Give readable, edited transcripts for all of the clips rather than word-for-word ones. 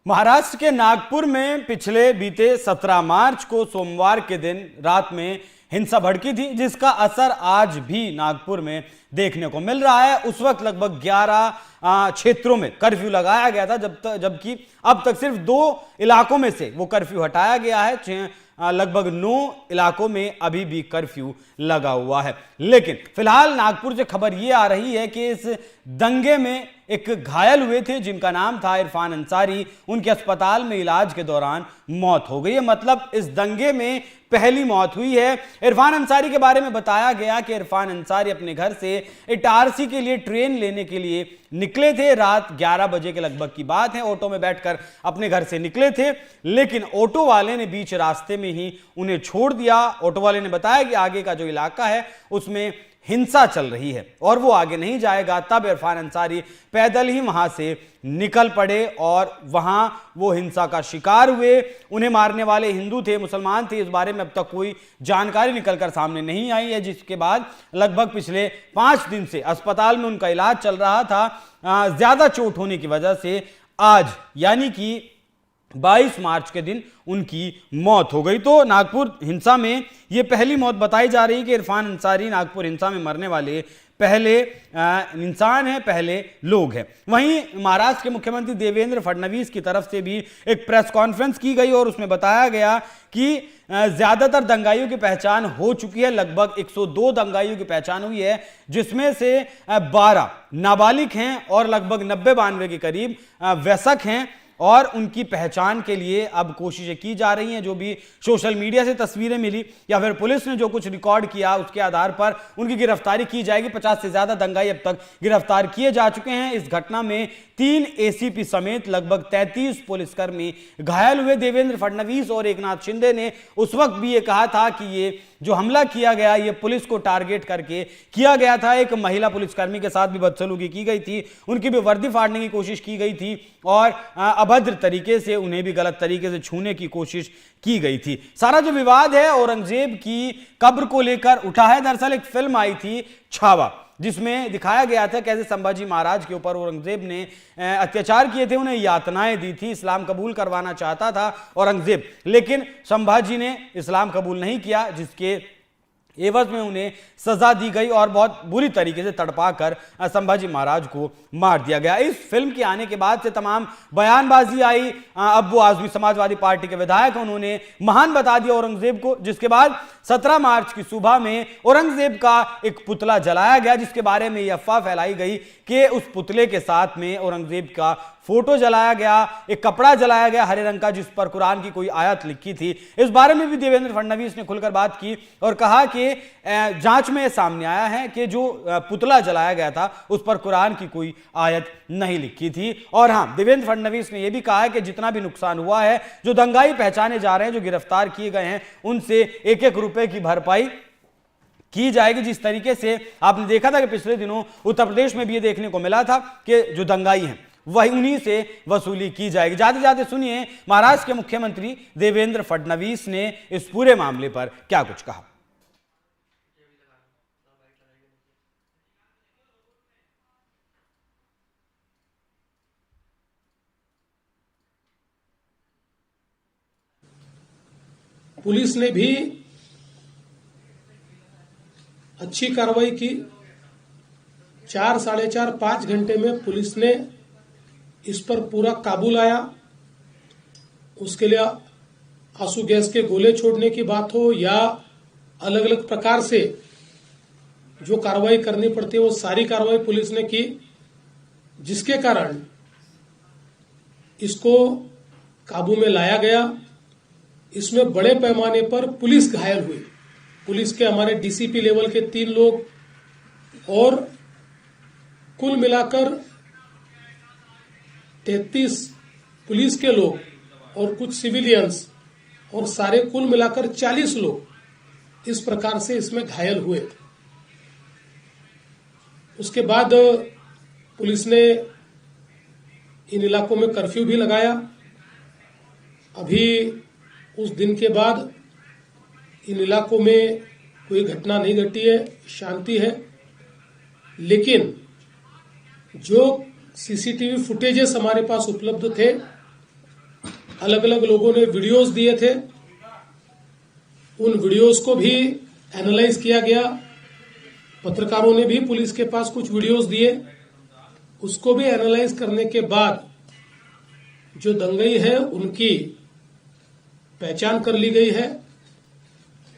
महाराष्ट्र के नागपुर में पिछले बीते 17 मार्च को सोमवार के दिन रात में हिंसा भड़की थी, जिसका असर आज भी नागपुर में देखने को मिल रहा है। उस वक्त लगभग 11 क्षेत्रों में कर्फ्यू लगाया गया था, जबकि अब तक सिर्फ 2 इलाकों में से वो कर्फ्यू हटाया गया है। लगभग 9 इलाकों में अभी भी कर्फ्यू लगा हुआ है। लेकिन फिलहाल नागपुर से खबर ये आ रही है कि इस दंगे में एक घायल हुए थे जिनका नाम था इरफान अंसारी। उनके अस्पताल में इलाज के दौरान मौत हो गई है। मतलब इस दंगे में पहली मौत हुई है। इरफान अंसारी के बारे में बताया गया कि इरफान अंसारी अपने घर से इटारसी के लिए ट्रेन लेने के लिए निकले थे। रात 11 बजे के लगभग की बात है। ऑटो में बैठकर अपने घर से निकले थे, लेकिन ऑटो वाले ने बीच रास्ते में ही उन्हें छोड़ दिया। ऑटो वाले ने बताया कि आगे का जो इलाका है उसमें हिंसा चल रही है और वो आगे नहीं जाएगा। तब इरफान अंसारी पैदल ही वहां से निकल पड़े और वहां वो हिंसा का शिकार हुए। उन्हें मारने वाले हिंदू थे, मुसलमान थे, इस बारे में अब तक कोई जानकारी निकलकर सामने नहीं आई है। जिसके बाद लगभग पिछले 5 दिन से अस्पताल में उनका इलाज चल रहा था। ज्यादा चोट होने की वजह से आज यानी कि 22 मार्च के दिन उनकी मौत हो गई। तो नागपुर हिंसा में यह पहली मौत बताई जा रही है कि इरफान अंसारी नागपुर हिंसा में मरने वाले पहले इंसान हैं, पहले लोग हैं। वहीं महाराष्ट्र के मुख्यमंत्री देवेंद्र फडणवीस की तरफ से भी एक प्रेस कॉन्फ्रेंस की गई और उसमें बताया गया कि ज्यादातर दंगाइयों की पहचान हो चुकी है। लगभग 102 दंगाइयों की पहचान हुई है, जिसमें से 12 नाबालिग हैं और लगभग 90-92 के करीब वयस्क हैं और उनकी पहचान के लिए अब कोशिशें की जा रही हैं। जो भी सोशल मीडिया से तस्वीरें मिली या फिर पुलिस ने जो कुछ रिकॉर्ड किया उसके आधार पर उनकी गिरफ्तारी की जाएगी। 50 से ज्यादा दंगाई अब तक गिरफ्तार किए जा चुके हैं। इस घटना में 3 एसीपी समेत लगभग 33 पुलिसकर्मी घायल हुए। देवेंद्र फडणवीस और एकनाथ शिंदे ने उस वक्त भी ये कहा था कि ये जो हमला किया गया ये पुलिस को टारगेट करके किया गया था। एक महिला पुलिसकर्मी के साथ भी बदसलूकी की गई थी, उनकी भी वर्दी फाड़ने की कोशिश की गई थी और अभद्र तरीके से उन्हें भी गलत तरीके से छूने की कोशिश की गई थी। सारा जो विवाद है औरंगजेब की कब्र को लेकर उठा है। दरअसल एक फिल्म आई थी छावा, जिसमें दिखाया गया था कैसे संभाजी महाराज के ऊपर औरंगजेब ने अत्याचार किए थे, उन्हें यातनाएं दी थी। इस्लाम कबूल करवाना चाहता था औरंगजेब, लेकिन संभाजी ने इस्लाम कबूल नहीं किया, जिसके एवज में उन्हें सजा दी गई और बहुत बुरी तरीके से तड़पाकर संभाजी महाराज को मार दिया गया। इस फिल्म के आने के बाद से तमाम बयानबाजी आई। अब्बू आजमी समाजवादी पार्टी के विधायक, उन्होंने महान बता दिया औरंगजेब को। जिसके बाद 17 मार्च की सुबह में औरंगजेब का एक पुतला जलाया गया, जिसके बारे में यह अफवाह फैलाई गई कि उस पुतले के साथ में औरंगजेब का फोटो जलाया गया, एक कपड़ा जलाया गया हरे रंग का, जिस पर कुरान की कोई आयत लिखी थी। इस बारे में भी देवेंद्र फडणवीस ने खुलकर बात की और कहा कि जांच में सामने आया है कि जो पुतला जलाया गया था उस पर कुरान की कोई आयत नहीं लिखी थी। और हां, देवेंद्र फडणवीस ने यह भी कहा है कि जितना भी नुकसान हुआ है, जो दंगाई पहचाने जा रहे हैं, जो गिरफ्तार किए गए हैं, उनसे 1-1 रुपए की भरपाई की जाएगी। जिस तरीके से आपने देखा था कि पिछले दिनों उत्तर प्रदेश में भी ये देखने को मिला था कि जो दंगाई हैं वही उन्हीं से वसूली की जाएगी। जाते जाते सुनिए महाराष्ट्र के मुख्यमंत्री देवेंद्र फडणवीस ने इस पूरे मामले पर क्या कुछ कहा। पुलिस ने भी अच्छी कार्रवाई की। 4, साढ़े 4, 5 घंटे में पुलिस ने इस पर पूरा काबू लाया। उसके लिए आंसू गैस के गोले छोड़ने की बात हो या अलग अलग प्रकार से जो कार्रवाई करनी पड़ती है वो सारी कार्रवाई पुलिस ने की, जिसके कारण इसको काबू में लाया गया। इसमें बड़े पैमाने पर पुलिस घायल हुई। पुलिस के हमारे डीसीपी लेवल के 3 लोग और कुल मिलाकर 33 पुलिस के लोग और कुछ सिविलियंस और सारे कुल मिलाकर 40 लोग इस प्रकार से इसमें घायल हुए। उसके बाद पुलिस ने इन इलाकों में कर्फ्यू भी लगाया। अभी उस दिन के बाद इन इलाकों में कोई घटना नहीं घटी है, शांति है। लेकिन जो सीसीटीवी फुटेजेस हमारे पास उपलब्ध थे अलग अलग लोगों ने वीडियोस दिए थे, उन वीडियोस को भी एनालाइज किया गया। पत्रकारों ने भी पुलिस के पास कुछ वीडियोस दिए, उसको भी एनालाइज करने के बाद जो दंगई है उनकी पहचान कर ली गई है।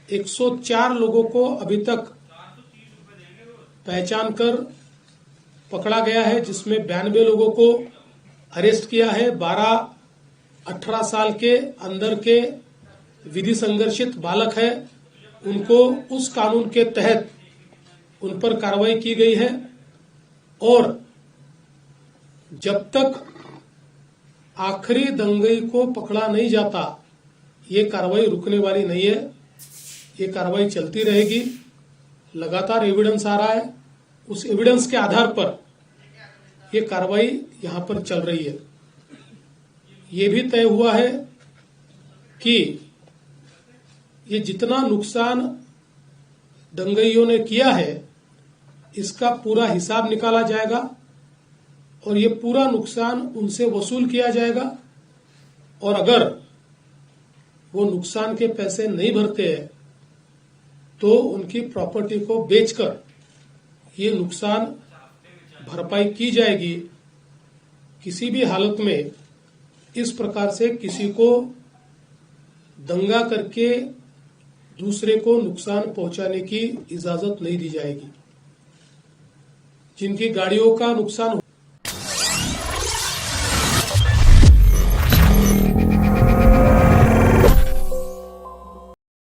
104 लोगों को अभी तक पहचान कर पकड़ा गया है, जिसमें 92 लोगों को अरेस्ट किया है। 12-18 साल के अंदर के विधि संघर्षित बालक है, उनको उस कानून के तहत उन पर कार्रवाई की गई है। और जब तक आखिरी दंगई को पकड़ा नहीं जाता, ये कार्रवाई रुकने वाली नहीं है, ये कार्रवाई चलती रहेगी। लगातार एविडेंस आ रहा है, उस एविडेंस के आधार पर ये कार्रवाई यहां पर चल रही है। ये भी तय हुआ है कि ये जितना नुकसान दंगइयों ने किया है, इसका पूरा हिसाब निकाला जाएगा और ये पूरा नुकसान उनसे वसूल किया जाएगा। और अगर वो नुकसान के पैसे नहीं भरते हैं तो उनकी प्रॉपर्टी को बेचकर ये नुकसान भरपाई की जाएगी। किसी भी हालत में इस प्रकार से किसी को दंगा करके दूसरे को नुकसान पहुंचाने की इजाजत नहीं दी जाएगी। जिनकी गाड़ियों का नुकसान